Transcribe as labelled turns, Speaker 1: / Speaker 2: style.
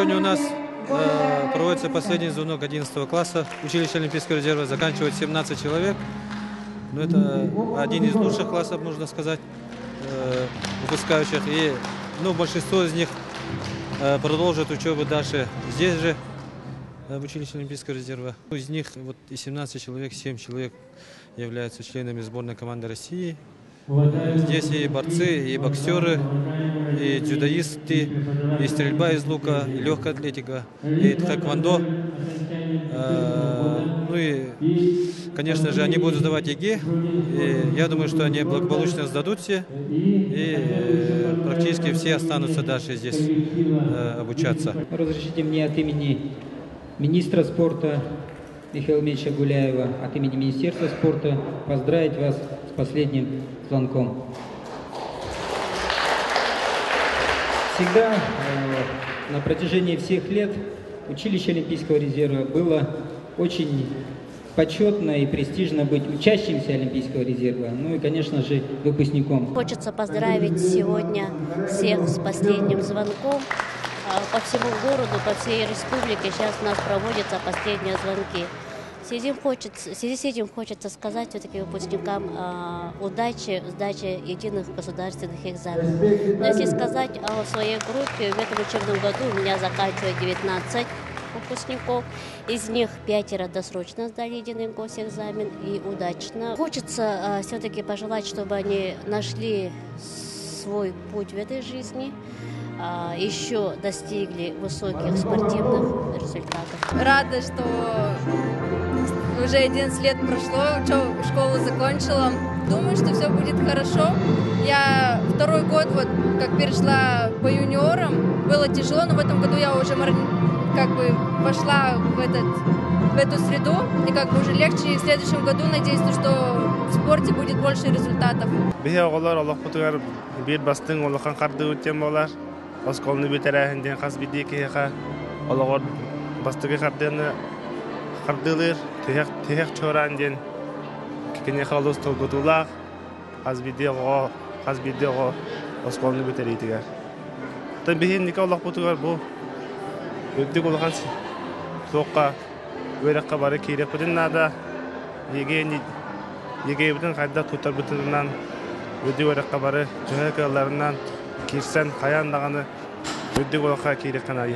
Speaker 1: Сегодня у нас проводится последний звонок 11 класса. Училище Олимпийского резерва заканчивает 17 человек. Но это один из лучших классов, можно сказать, выпускающих. И большинство из них продолжат учебу дальше здесь же, в училище Олимпийского резерва. Из них из 17 человек, 7 человек являются членами сборной команды России. Здесь и борцы, и боксеры, и дзюдоисты, и стрельба из лука, и легкая атлетика, и тхэквондо. Конечно же, они будут сдавать ЕГЭ. И я думаю, что они благополучно сдадут все. И практически все останутся дальше здесь обучаться.
Speaker 2: Разрешите мне от имени министра спорта Михаила Ильича Гуляева, от имени Министерства спорта поздравить вас с последним звонком. Всегда на протяжении всех лет училище Олимпийского резерва было очень почетно и престижно быть учащимся Олимпийского резерва, ну и, конечно же, выпускником.
Speaker 3: Хочется поздравить сегодня всех с последним звонком. По всему городу, по всей республике сейчас у нас проводятся последние звонки. В связи с этим хочется сказать все-таки выпускникам удачи в сдаче единых государственных экзаменов. Но если сказать о своей группе, в этом учебном году у меня заканчивает 19 выпускников. Из них 5 досрочно сдали единый госэкзамен и удачно. Хочется все-таки пожелать, чтобы они нашли свой путь в этой жизни, еще достигли высоких спортивных результатов.
Speaker 4: Рада, что уже 11 лет прошло, школу закончила. Думаю, что все будет хорошо. Я второй год, как перешла по юниорам, было тяжело, но в этом году я уже вошла в эту среду, и уже легче. И в следующем году надеюсь, что в спорте будет больше результатов.
Speaker 5: Осколны бетерәһендән хас бидекеха алгыр бастыгы хардыны хардылыр тех чоранден кене халус толготулах хас бидего осколны бетеритигә табиһин николах бутугар бу өддүк улган соққа өрәккә бары кирәк биденнада еге битен хадда тутар битеннән өддүк өрәккә бары җәһәкәләреннән Кирсен хаян дағаны өдді қолға кейрек қана